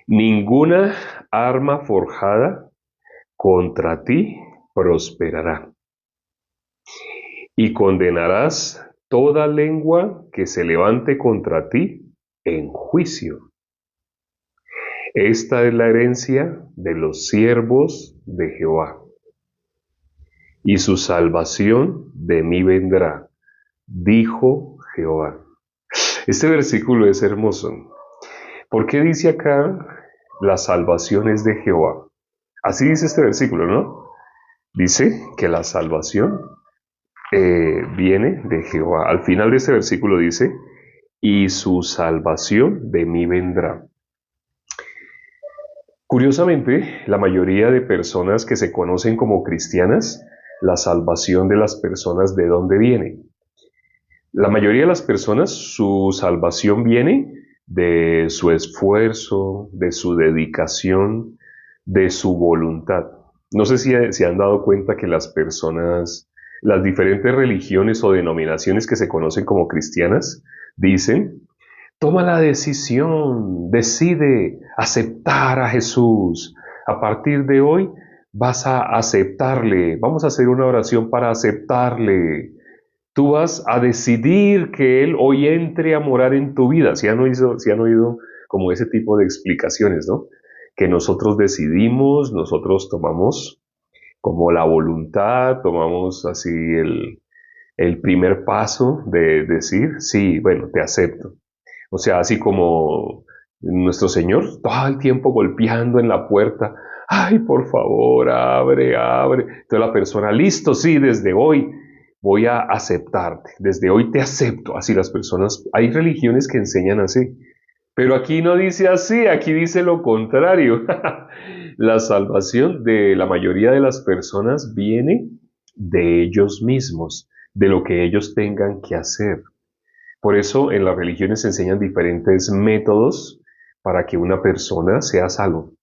Ninguna arma forjada contra ti prosperará, y condenarás toda lengua que se levante contra ti en juicio. Esta es la herencia de los siervos de Jehová, y su salvación de mí vendrá, dijo Jehová. Este versículo es hermoso. ¿Por qué dice acá la salvación es de Jehová? Así dice este versículo, ¿no? Dice que la salvación viene de Jehová. Al final de este versículo dice, y su salvación de mí vendrá. Curiosamente, la mayoría de personas que se conocen como cristianas, la salvación de las personas, ¿de dónde viene? La mayoría de las personas, su salvación viene de su esfuerzo, de su dedicación, de su voluntad. No sé si se han dado cuenta que las personas, las diferentes religiones o denominaciones que se conocen como cristianas, dicen, toma la decisión, decide aceptar a Jesús. A partir de hoy vas a aceptarle. Vamos a hacer una oración para aceptarle. Tú vas a decidir que Él hoy entre a morar en tu vida. Si han oído como ese tipo de explicaciones, ¿no? Que nosotros decidimos, nosotros tomamos como la voluntad, tomamos así el primer paso de decir, sí, bueno, te acepto. O sea, así como nuestro Señor todo el tiempo golpeando en la puerta, ay, por favor, abre, abre. Entonces la persona, listo, sí, desde hoy voy a aceptarte, desde hoy te acepto. Así las personas, hay religiones que enseñan así, pero aquí no dice así, aquí dice lo contrario. La salvación de la mayoría de las personas viene de ellos mismos, de lo que ellos tengan que hacer. Por eso en las religiones se enseñan diferentes métodos para que una persona sea salvo.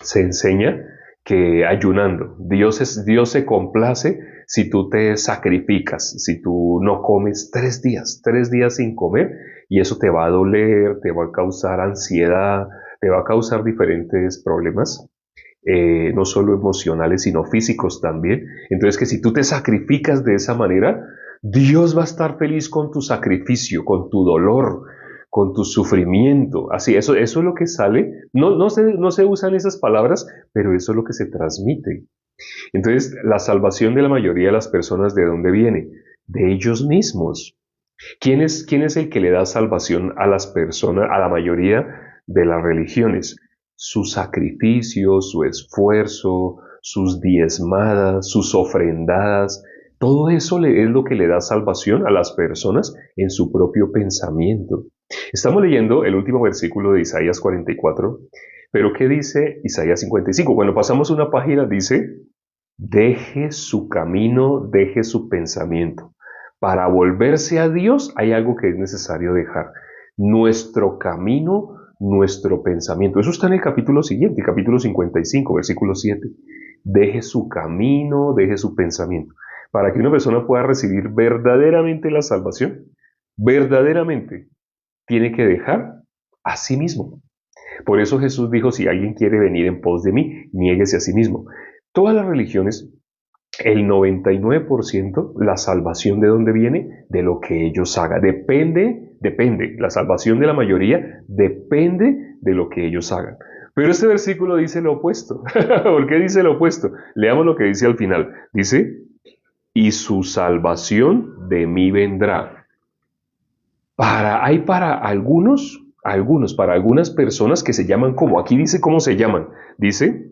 Se enseña que ayunando, Dios se complace si tú te sacrificas, si tú no comes 3 días sin comer, y eso te va a doler, te va a causar ansiedad, te va a causar diferentes problemas, no solo emocionales, sino físicos también. Entonces, que si tú te sacrificas de esa manera, Dios va a estar feliz con tu sacrificio, con tu dolor, con tu sufrimiento. Así, eso es lo que sale. No se usan esas palabras, pero eso es lo que se transmite. Entonces, la salvación de la mayoría de las personas, ¿de dónde viene? De ellos mismos. ¿Quién es el que le da salvación a las personas, a la mayoría de las religiones? Su sacrificio, su esfuerzo, sus diezmadas, sus ofrendadas, todo eso es lo que le da salvación a las personas en su propio pensamiento. Estamos leyendo el último versículo de Isaías 44, pero ¿qué dice Isaías 55? Bueno, pasamos una página, dice, deje su camino, deje su pensamiento. Para volverse a Dios hay algo que es necesario dejar. Nuestro camino, nuestro pensamiento. Eso está en el capítulo siguiente, capítulo 55, versículo 7. Deje su camino, deje su pensamiento. Para que una persona pueda recibir verdaderamente la salvación, verdaderamente tiene que dejar a sí mismo. Por eso Jesús dijo, si alguien quiere venir en pos de mí, niéguese a sí mismo. Todas las religiones, el 99%, la salvación de dónde viene, de lo que ellos hagan. Depende, la salvación de la mayoría depende de lo que ellos hagan. Pero este versículo dice lo opuesto. ¿Por qué dice lo opuesto? Leamos lo que dice al final. Dice, y su salvación de mí vendrá. Hay para para algunas personas que se llaman como, aquí dice cómo se llaman. Dice,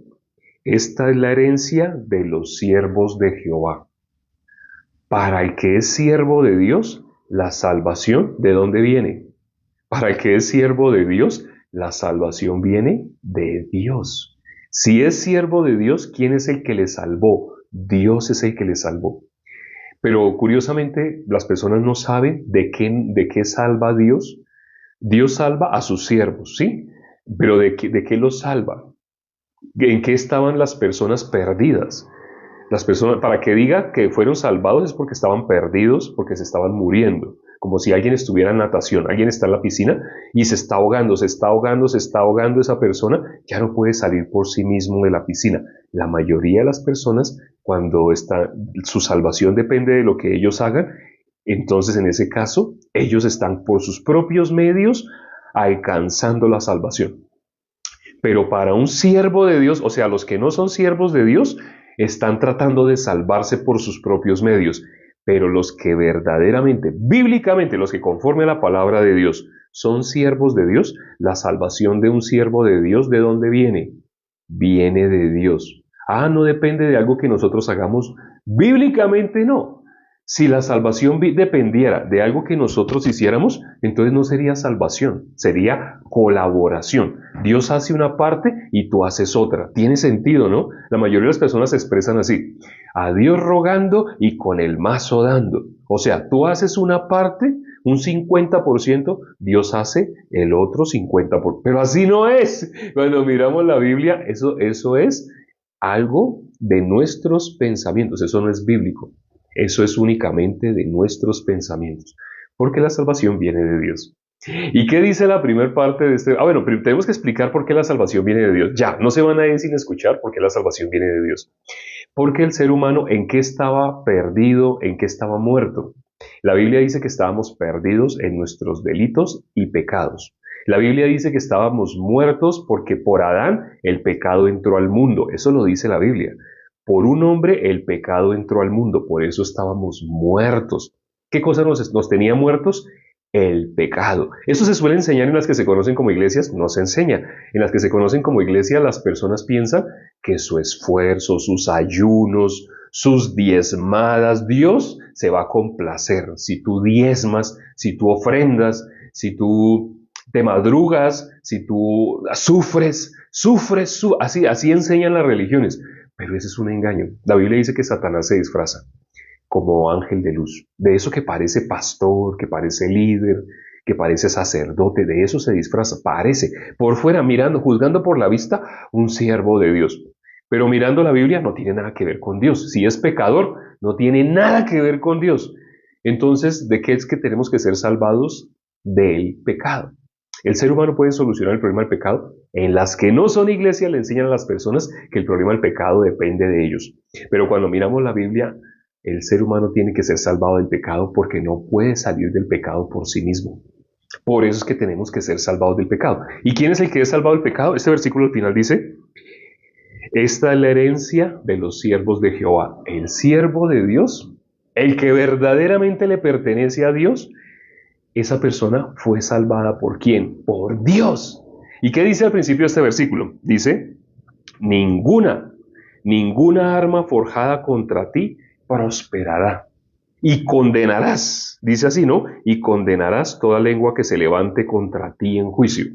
esta es la herencia de los siervos de Jehová. Para el que es siervo de Dios, la salvación, ¿de dónde viene? Para el que es siervo de Dios, la salvación viene de Dios. Si es siervo de Dios, ¿quién es el que le salvó? Dios es el que le salvó. Pero curiosamente, las personas no saben de qué salva Dios. Dios salva a sus siervos, ¿sí? Pero ¿de qué los salva? ¿En qué estaban las personas perdidas? Las personas, para que diga que fueron salvados es porque estaban perdidos, porque se estaban muriendo. como si alguien estuviera en natación, alguien está en la piscina y se está ahogando, se está ahogando, se está ahogando esa persona, ya no puede salir por sí mismo de la piscina. La mayoría de las personas, cuando su salvación depende de lo que ellos hagan, entonces en ese caso, ellos están por sus propios medios alcanzando la salvación. Pero para un siervo de Dios, o sea, los que no son siervos de Dios, están tratando de salvarse por sus propios medios. Pero los que verdaderamente, bíblicamente, los que conforme a la palabra de Dios son siervos de Dios, la salvación de un siervo de Dios, ¿de dónde viene? Viene de Dios. Ah, no depende de algo que nosotros hagamos. Bíblicamente no. Si la salvación dependiera de algo que nosotros hiciéramos, entonces no sería salvación, sería colaboración. Dios hace una parte y tú haces otra. Tiene sentido, ¿no? La mayoría de las personas se expresan así: a Dios rogando y con el mazo dando. O sea, tú haces una parte, un 50%, Dios hace el otro 50%. Pero así no es. Cuando miramos la Biblia, eso es algo de nuestros pensamientos, eso no es bíblico. Eso es únicamente de nuestros pensamientos, porque la salvación viene de Dios. ¿Y qué dice la primera parte de este? Bueno, tenemos que explicar por qué la salvación viene de Dios. Ya, no se van a ir sin escuchar por qué la salvación viene de Dios. Porque el ser humano, ¿en qué estaba perdido? ¿En qué estaba muerto? La Biblia dice que estábamos perdidos en nuestros delitos y pecados. La Biblia dice que estábamos muertos porque por Adán el pecado entró al mundo. Eso lo dice la Biblia. Por un hombre el pecado entró al mundo, por eso estábamos muertos. ¿Qué cosa nos tenía muertos? El pecado. Eso se suele enseñar en las que se conocen como iglesias, no se enseña. En las que se conocen como iglesias, las personas piensan que su esfuerzo, sus ayunos, sus diezmadas, Dios se va a complacer. Si tú diezmas, si tú ofrendas, si tú te madrugas, si tú sufres, así enseñan las religiones. Pero ese es un engaño. La Biblia dice que Satanás se disfraza como ángel de luz. De eso que parece pastor, que parece líder, que parece sacerdote, de eso se disfraza. Parece, por fuera, mirando, juzgando por la vista, un siervo de Dios. Pero mirando la Biblia no tiene nada que ver con Dios. Si es pecador, no tiene nada que ver con Dios. Entonces, ¿de qué es que tenemos que ser salvados? Del pecado. El ser humano puede solucionar el problema del pecado. En las que no son iglesia le enseñan a las personas que el problema del pecado depende de ellos. Pero cuando miramos la Biblia, el ser humano tiene que ser salvado del pecado porque no puede salir del pecado por sí mismo. Por eso es que tenemos que ser salvados del pecado. ¿Y quién es el que es salvado del pecado? Este versículo al final dice: esta es la herencia de los siervos de Jehová. El siervo de Dios, el que verdaderamente le pertenece a Dios, esa persona fue salvada ¿por quién? Por Dios. ¿Y qué dice al principio de este versículo? Dice: ninguna arma forjada contra ti prosperará. Y condenarás, dice así, ¿no? Y condenarás toda lengua que se levante contra ti en juicio.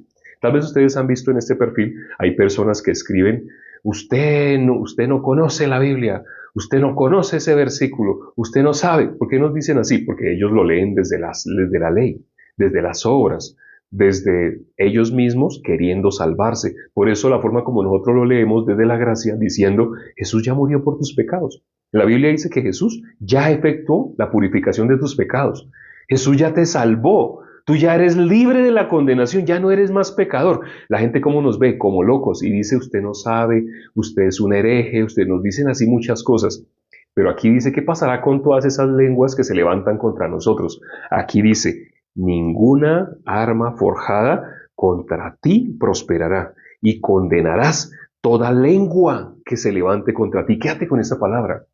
Tal vez ustedes han visto en este perfil, hay personas que escriben: usted no conoce la Biblia, usted no conoce ese versículo, usted no sabe. ¿Por qué nos dicen así? Porque ellos lo leen desde la ley, desde las obras, desde ellos mismos queriendo salvarse. Por eso la forma como nosotros lo leemos desde la gracia, diciendo: Jesús ya murió por tus pecados. La Biblia dice que Jesús ya efectuó la purificación de tus pecados. Jesús ya te salvó. Tú ya eres libre de la condenación, ya no eres más pecador. La gente como nos ve, como locos, y dice: usted no sabe, usted es un hereje, usted nos dicen así muchas cosas. Pero aquí dice: ¿qué pasará con todas esas lenguas que se levantan contra nosotros? Aquí dice: ninguna arma forjada contra ti prosperará, y condenarás toda lengua que se levante contra ti. Quédate con esa palabra.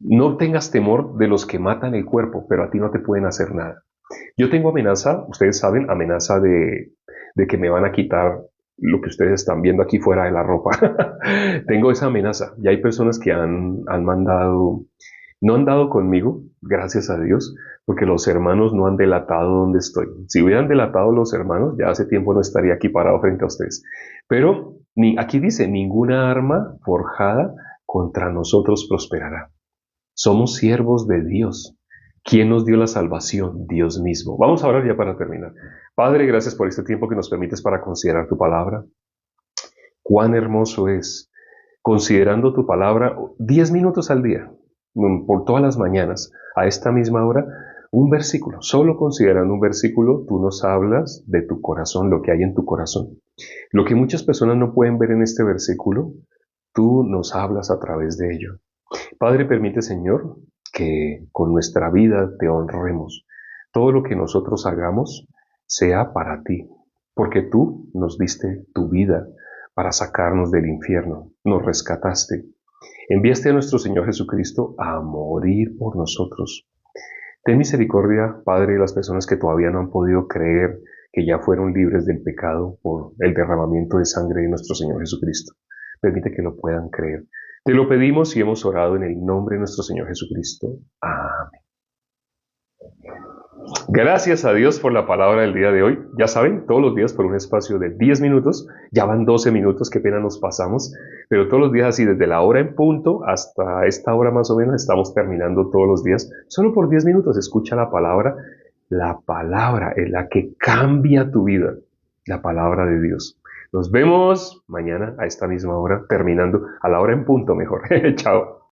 No tengas temor de los que matan el cuerpo, pero a ti no te pueden hacer nada. Yo tengo amenaza, ustedes saben, amenaza de que me van a quitar lo que ustedes están viendo aquí fuera de la ropa. Tengo esa amenaza. Ya hay personas que han mandado, no han dado conmigo, gracias a Dios, porque los hermanos no han delatado dónde estoy. Si hubieran delatado los hermanos, ya hace tiempo no estaría aquí parado frente a ustedes. Pero aquí dice: ninguna arma forjada contra nosotros prosperará. Somos siervos de Dios. ¿Quién nos dio la salvación? Dios mismo. Vamos a orar ya para terminar. Padre, gracias por este tiempo que nos permites para considerar tu palabra. Cuán hermoso es, considerando tu palabra 10 minutos al día, por todas las mañanas, a esta misma hora, Un versículo, solo considerando un versículo, tú nos hablas de tu corazón, lo que hay en tu corazón. Lo que muchas personas no pueden ver en este versículo, tú nos hablas a través de ello. Padre, permite, Señor, que con nuestra vida te honremos. Todo lo que nosotros hagamos sea para ti, porque tú nos diste tu vida para sacarnos del infierno, nos rescataste. Enviaste a nuestro Señor Jesucristo a morir por nosotros. Ten misericordia, Padre, de las personas que todavía no han podido creer que ya fueron libres del pecado por el derramamiento de sangre de nuestro Señor Jesucristo. Permite que lo puedan creer. Te lo pedimos y hemos orado en el nombre de nuestro Señor Jesucristo. Amén. Gracias a Dios por la palabra del día de hoy. Ya saben, todos los días por un espacio de 10 minutos, ya van 12 minutos, qué pena nos pasamos, pero todos los días así, desde la hora en punto hasta esta hora más o menos, estamos terminando todos los días, solo por 10 minutos, escucha la palabra. La palabra es la que cambia tu vida, la palabra de Dios. Nos vemos mañana a esta misma hora, terminando a la hora en punto mejor. Chao.